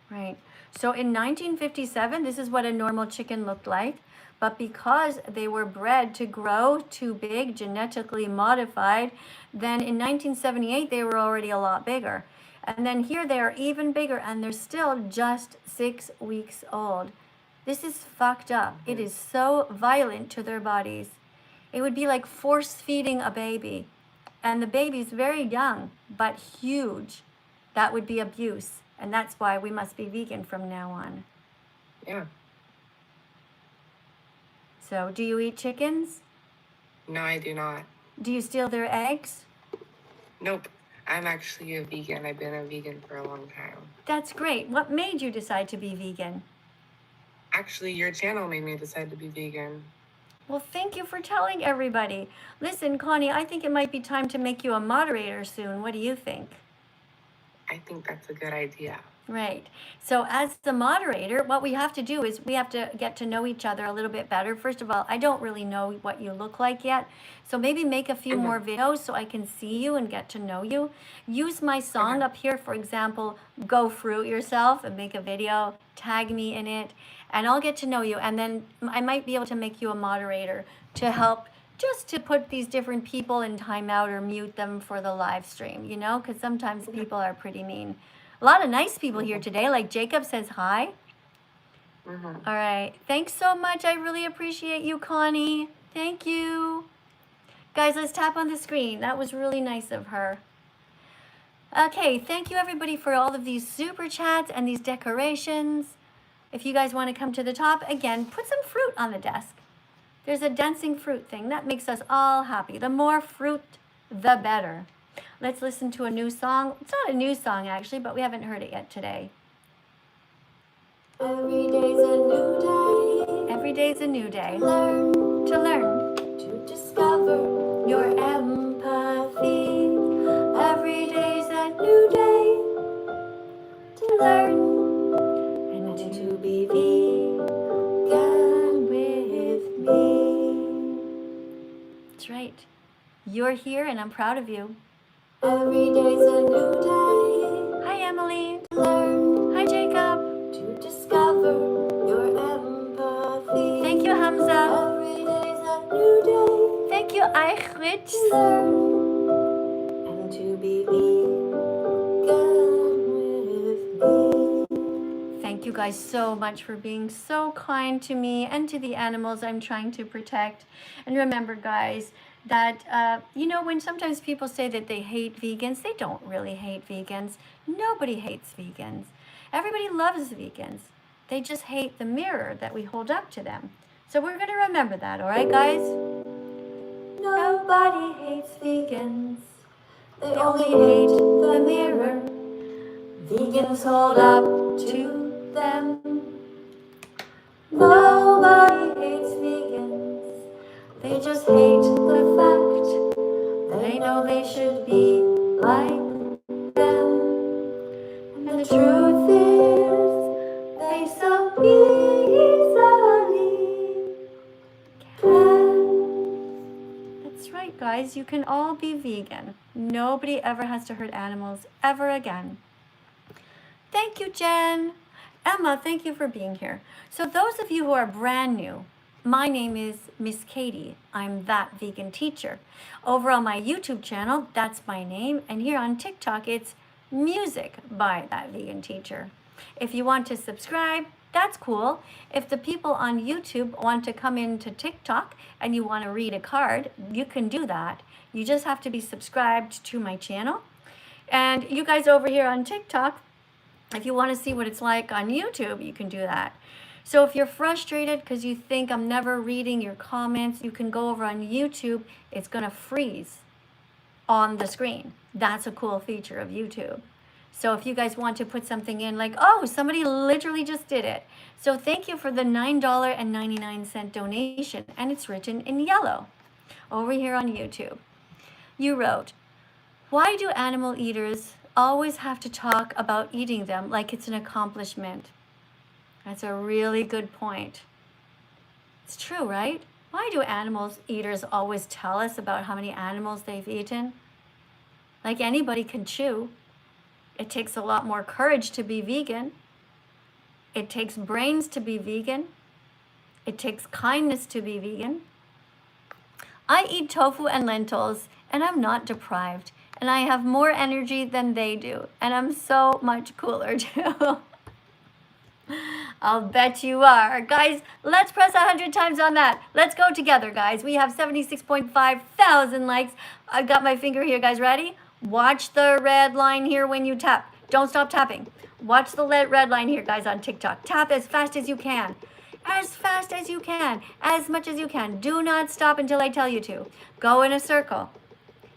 A: Right. So in 1957, this is what a normal chicken looked like. But because they were bred to grow too big, genetically modified, then in 1978, they were already a lot bigger. And then here they are even bigger, and they're still just 6 weeks old. This is fucked up. It is so violent to their bodies. It would be like force feeding a baby. And the baby's very young, but huge. That would be abuse. And that's why we must be vegan from now on.
E: Yeah.
A: So, do you eat chickens?
E: No, I do not.
A: Do you steal their eggs?
E: Nope. I'm actually a vegan. I've been a vegan for a long time.
A: That's great. What made you decide to be vegan?
E: Actually, your channel made me decide to be vegan.
A: Well, thank you for telling everybody. Listen, Connie, I think it might be time to make you a moderator soon. What do you think?
E: I think that's a good idea.
A: Right. So as the moderator, what we have to do is we have to get to know each other a little bit better. First of all, I don't really know what you look like yet. So maybe make a few more videos so I can see you and get to know you. Use my song up here, for example, Go Fruit Yourself, and make a video, tag me in it, and I'll get to know you. And then I might be able to make you a moderator to help just to put these different people in timeout or mute them for the live stream, you know, because sometimes people are pretty mean. A lot of nice people here today, like Jacob says hi. All right. Thanks so much. I really appreciate you, Connie. Thank you. Guys, let's tap on the screen. That was really nice of her. Okay, thank you everybody for all of these super chats and these decorations. If you guys want to come to the top, again, put some fruit on the desk. There's a dancing fruit thing. That makes us all happy. The more fruit, the better. Let's listen to a new song. It's not a new song, actually, but we haven't heard it yet today. Every day's a new day. Every day's a new day. To learn. To discover your empathy. Every day's a new day. To learn. And to be vegan with me. That's right. You're here, and I'm proud of you. Every day's a new day. Hi, Emily. Learn. Hi, Jacob. To discover your empathy. Thank you, Hamza. Every day's a new day. euch wünschen and to be vegan with me. Thank you guys so much for being so kind to me and to the animals I'm trying to protect. And remember, guys, that, you know, when sometimes people say that they hate vegans, they don't really hate vegans. Nobody hates vegans. Everybody loves vegans. They just hate the mirror that we hold up to them. So we're going to remember that, all right, guys? Nobody hates vegans. They only hate the mirror vegans hold up to them. Nobody hates vegans. They just hate the fact they know they should be like them. And the truth is, they so easily can. That's right, guys. You can all be vegan. Nobody ever has to hurt animals ever again. Thank you, Jen. Emma, thank you for being here. So those of you who are brand new, my name is Miss Katie. I'm That Vegan Teacher. Over on my YouTube channel, that's my name. And here on TikTok, it's Music by That Vegan Teacher. If you want to subscribe, that's cool. If the people on YouTube want to come into TikTok and you want to read a card, you can do that. You just have to be subscribed to my channel. And you guys over here on TikTok, if you want to see what it's like on YouTube, you can do that. So if you're frustrated because you think I'm never reading your comments, you can go over on YouTube. It's going to freeze on the screen. That's a cool feature of YouTube. So if you guys want to put something in like, oh, somebody literally just did it. So thank you for the $9.99 donation. And it's written in yellow over here on YouTube. You wrote, why do animal eaters always have to talk about eating them like it's an accomplishment? That's a really good point. It's true, right? Why do animal eaters always tell us about how many animals they've eaten? Like anybody can chew. It takes a lot more courage to be vegan. It takes brains to be vegan. It takes kindness to be vegan. I eat tofu and lentils, and I'm not deprived. And I have more energy than they do. And I'm so much cooler too. I'll bet you are. Guys, let's press 100 times on that. Let's go together, guys. We have 76.5 thousand likes. I've got my finger here, guys. Ready? Watch the red line here when you tap. Don't stop tapping. Watch the red line here, guys, on TikTok. Tap as fast as you can. As fast as you can. As much as you can. Do not stop until I tell you to. Go in a circle.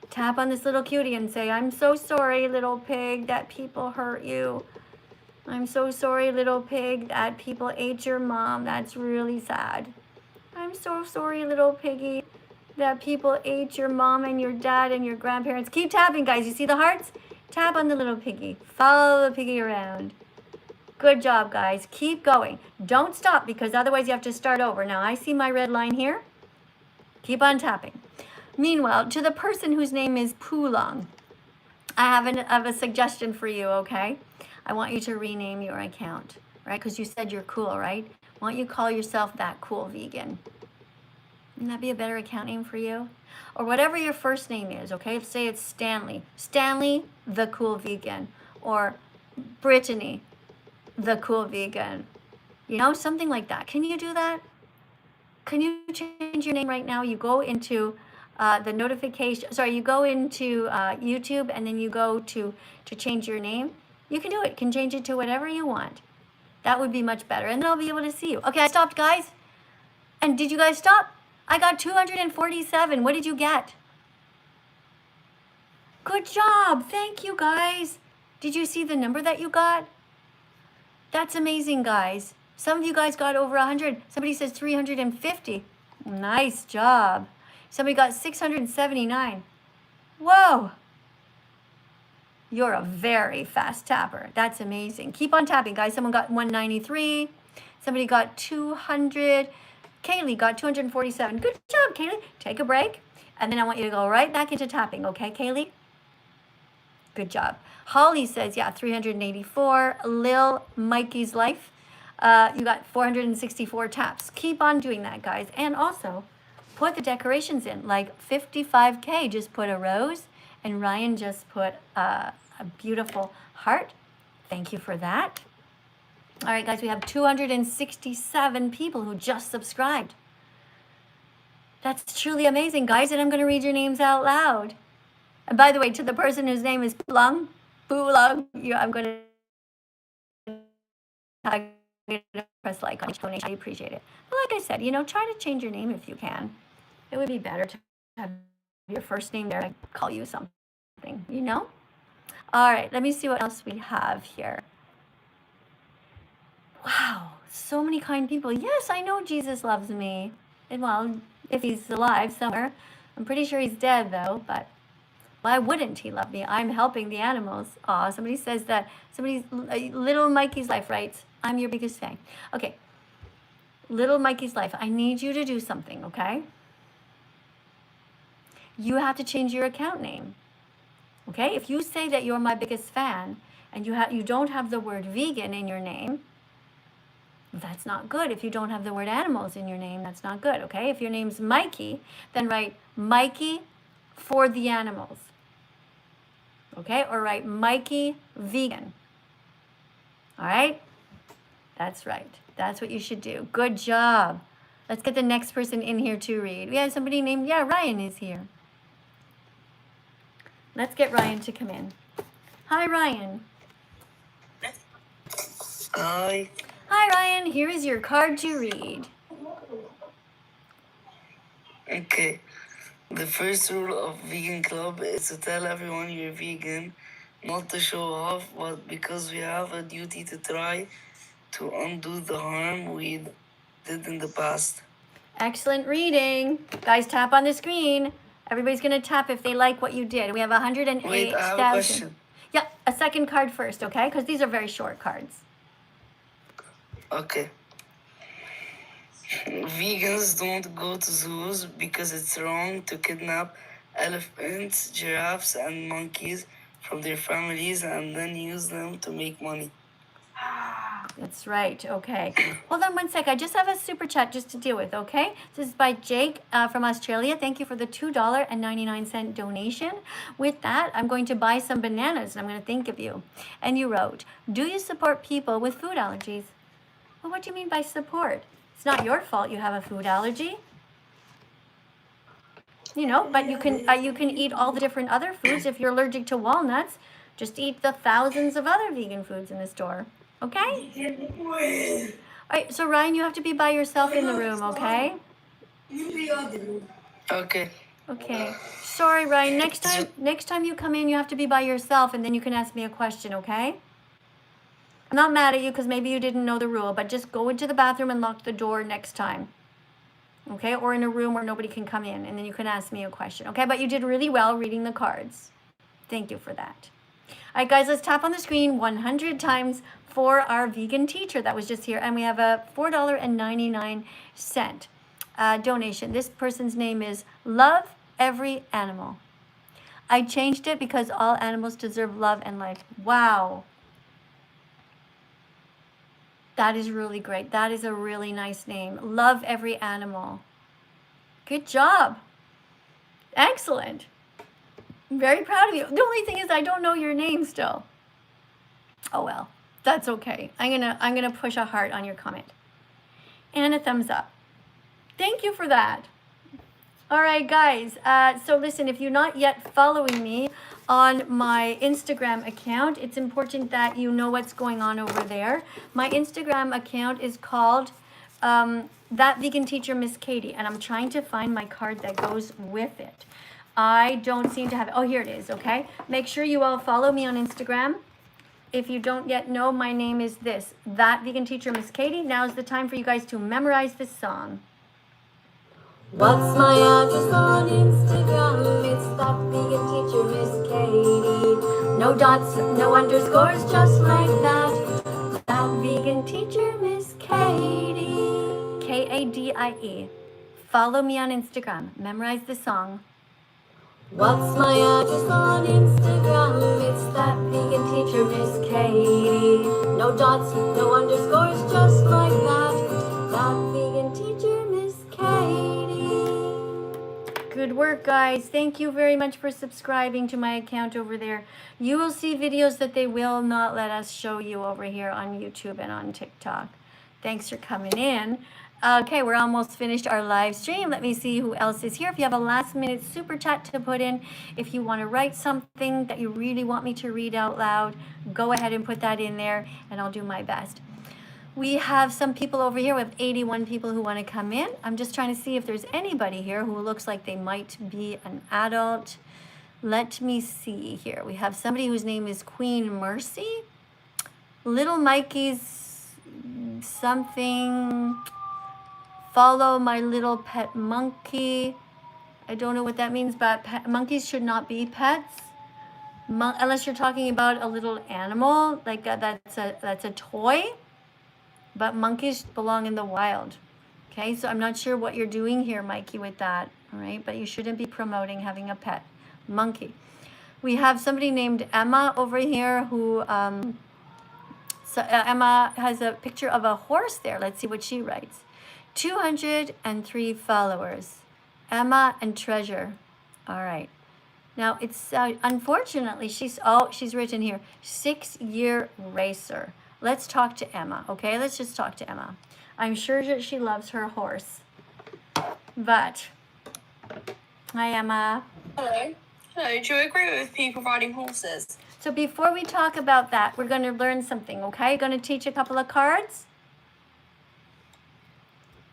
A: Tap on this little cutie and say, I'm so sorry, little pig, that people hurt you. I'm so sorry, little pig, that people ate your mom. That's really sad. I'm so sorry, little piggy, that people ate your mom and your dad and your grandparents. Keep tapping, guys. You see the hearts? Tap on the little piggy. Follow the piggy around. Good job, guys. Keep going. Don't stop because otherwise you have to start over. Now, I see my red line here. Keep on tapping. Meanwhile, to the person whose name is Pulong, I have a suggestion for you, okay? I want you to rename your account, right? Because you said you're cool, right? Why don't you call yourself That Cool Vegan? Wouldn't that be a better account name for you? Or whatever your first name is, okay? Say it's Stanley. Stanley, the Cool Vegan. Or Brittany, the Cool Vegan. You know, something like that. Can you do that? Can you change your name right now? You go into the notification, sorry, you go into YouTube and then you go to change your name. You can do it. You can change it to whatever you want. That would be much better. And then I'll be able to see you. Okay, I stopped, guys. And did you guys stop? I got 247. What did you get? Good job. Thank you, guys. Did you see the number that you got? That's amazing, guys. Some of you guys got over 100. Somebody says 350. Nice job. Somebody got 679. Whoa. You're a very fast tapper. That's amazing. Keep on tapping, guys. Someone got 193. Somebody got 200. Kaylee got 247. Good job, Kaylee. Take a break. And then I want you to go right back into tapping. Okay, Kaylee? Good job. Holly says, yeah, 384. Lil Mikey's Life. You got 464 taps. Keep on doing that, guys. And also, put the decorations in. Like 55K just put a rose, and Ryan just put a beautiful heart. Thank you for that. All right, guys, we have 267 people who just subscribed. That's truly amazing, guys, and I'm going to read your names out loud. And by the way, to the person whose name is Bulung, I'm going to tag you to press like on each donation. I appreciate it. But like I said, try to change your name if you can. It would be better to have your first name there and call you something, All right, let me see what else we have here. Wow, so many kind people. Yes, I know Jesus loves me. And well, if he's alive somewhere. I'm pretty sure he's dead though, but why wouldn't he love me? I'm helping the animals. Aw, somebody says that. Little Mikey's Life writes, I'm your biggest fan. Okay, Little Mikey's Life, I need you to do something, okay? You have to change your account name, okay? If you say that you're my biggest fan and you don't have the word vegan in your name, that's not good. If you don't have the word animals in your name, that's not good, okay? If your name's Mikey, then write Mikey for the animals, okay? Or write Mikey vegan, all right? That's right. That's what you should do. Good job. Let's get the next person in here to read. We have somebody named, Ryan is here. Let's get Ryan to come in. Hi, Ryan.
F: Hi.
A: Hi, Ryan. Here is your card to read.
F: Okay. The first rule of Vegan Club is to tell everyone you're vegan, not to show off, but because we have a duty to try to undo the harm we did in the past.
A: Excellent reading. Guys, tap on the screen. Everybody's going to tap if they like what you did. We have 108,000.
F: Wait, I have a question.
A: Yeah, a second card first, okay? Because these are very short cards.
F: Okay. Vegans don't go to zoos because it's wrong to kidnap elephants, giraffes, and monkeys from their families and then use them to make money.
A: That's right. Okay. Hold on one sec. I just have a super chat just to deal with, okay? This is by Jake from Australia. Thank you for the $2.99 donation. With that, I'm going to buy some bananas, and I'm going to think of you. And you wrote, do you support people with food allergies? Well, what do you mean by support? It's not your fault you have a food allergy. But you can eat all the different other foods. If you're allergic to walnuts, just eat the thousands of other vegan foods in the store. Okay? All right, so Ryan, you have to be by yourself in the room, okay?
F: Okay.
A: Okay. Sorry, Ryan. Next time you come in, you have to be by yourself, and then you can ask me a question, okay? I'm not mad at you because maybe you didn't know the rule, but just go into the bathroom and lock the door next time. Okay? Or in a room where nobody can come in, and then you can ask me a question, okay? But you did really well reading the cards. Thank you for that. All right, guys, let's tap on the screen 100 times for our vegan teacher that was just here. And we have a $4.99 donation. This person's name is Love Every Animal. I changed it because all animals deserve love and life. Wow. That is really great. That is a really nice name. Love Every Animal. Good job. Excellent. I'm very proud of you. The only thing is I don't know your name still. Oh well, that's okay. I'm gonna push a heart on your comment. And a thumbs up. Thank you for that. All right, guys. So listen, if you're not yet following me on my Instagram account, it's important that you know what's going on over there. My Instagram account is called That Vegan Teacher Miss Katie, and I'm trying to find my card that goes with it. I don't seem to have it. Oh, here it is, okay? Make sure you all follow me on Instagram. If you don't yet know, my name is this, That Vegan Teacher Miss Katie. Now's the time for you guys to memorize this song. What's my address on Instagram? It's That Vegan Teacher Miss Katie. No dots, no underscores, just like that. That Vegan Teacher Miss Katie. K-A-D-I-E. Follow me on Instagram. Memorize the song. What's my address on Instagram? It's That Vegan Teacher Miss Katie. No dots, no underscores, just like that. That Vegan Teacher Miss Katie. work, guys. Thank you very much for subscribing to my account over there. You will see videos that they will not let us show you over here on YouTube and on TikTok. Thanks for coming in. Okay, we're almost finished our live stream. Let me see who else is here. If you have a last minute super chat to put in, if you want to write something that you really want me to read out loud, go ahead and put that in there and I'll do my best. We have some people over here. We have 81 people who want to come in. I'm just trying to see if there's anybody here who looks like they might be an adult. Let me see here. We have somebody whose name is Queen Mercy. Little Mikey's something. Follow my little pet monkey. I don't know what that means, but monkeys should not be pets. Unless you're talking about a little animal, like that's a toy. But monkeys belong in the wild. Okay, so I'm not sure what you're doing here, Mikey, with that. All right, but you shouldn't be promoting having a pet monkey. We have somebody named Emma over here who, Emma has a picture of a horse there. Let's see what she writes. 203 followers. Emma and Treasure. All right. Now it's unfortunately she's written here 6-year racer. Let's talk to Emma, okay? Let's just talk to Emma. I'm sure that she loves her horse. But hi, Emma.
B: Hello. Hello. Do you agree with people riding horses?
A: So before we talk about that, we're going to learn something, okay? Going to teach a couple of cards.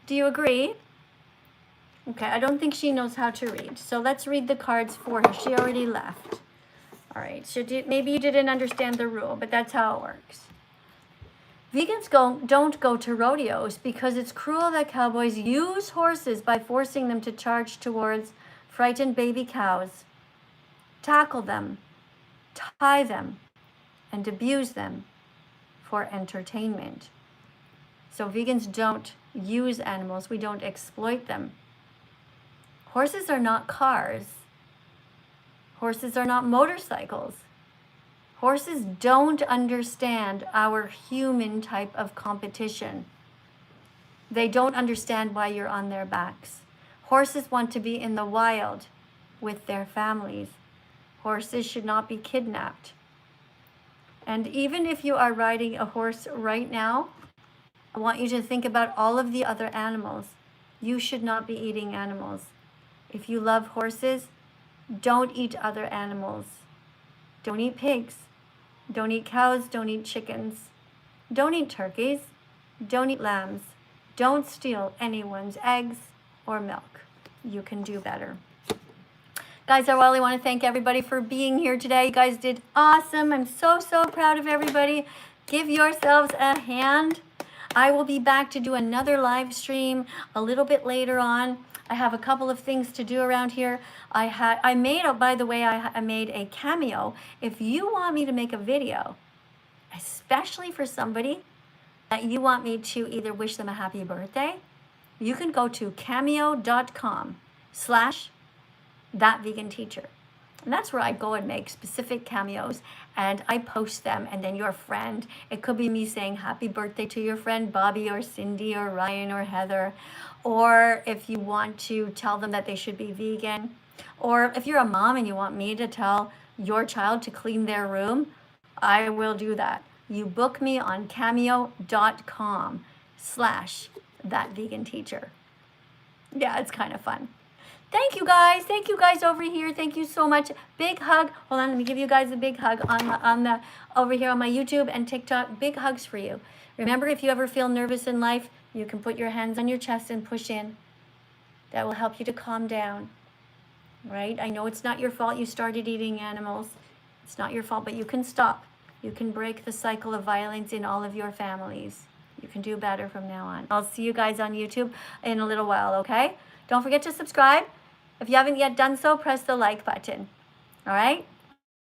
A: Do you agree? Okay, I don't think she knows how to read. So let's read the cards for her. She already left. All right, so maybe you didn't understand the rule, but that's how it works. Vegans don't go to rodeos because it's cruel that cowboys use horses by forcing them to charge towards frightened baby cows, tackle them, tie them, and abuse them for entertainment. So vegans don't use animals. We don't exploit them. Horses are not cars. Horses are not motorcycles. Horses don't understand our human type of competition. They don't understand why you're on their backs. Horses want to be in the wild with their families. Horses should not be kidnapped. And even if you are riding a horse right now, I want you to think about all of the other animals. You should not be eating animals. If you love horses, don't eat other animals. Don't eat pigs. Don't eat cows. Don't eat chickens. Don't eat turkeys. Don't eat lambs. Don't steal anyone's eggs or milk. You can do better. Guys, I really want to thank everybody for being here today. You guys did awesome. I'm so proud of everybody. Give yourselves a hand. I will be back to do another live stream a little bit later on. I have a couple of things to do around here. I made a cameo. If you want me to make a video, especially for somebody that you want me to either wish them a happy birthday, you can go to cameo.com/thatveganteacher. And that's where I go and make specific cameos and I post them, and then your friend, it could be me saying happy birthday to your friend Bobby or Cindy or Ryan or Heather, or if you want to tell them that they should be vegan, or if you're a mom and you want me to tell your child to clean their room, I will do that. You book me on cameo.com/thatveganteacher. Yeah, it's kind of fun. Thank you guys. Thank you guys over here. Thank you so much. Big hug. Hold on, let me give you guys a big hug on the over here on my YouTube and TikTok. Big hugs for you. Remember, if you ever feel nervous in life, you can put your hands on your chest and push in. That will help you to calm down. Right? I know it's not your fault you started eating animals. It's not your fault, but you can stop. You can break the cycle of violence in all of your families. You can do better from now on. I'll see you guys on YouTube in a little while, okay? Don't forget to subscribe. If you haven't yet done so, press the like button. All right?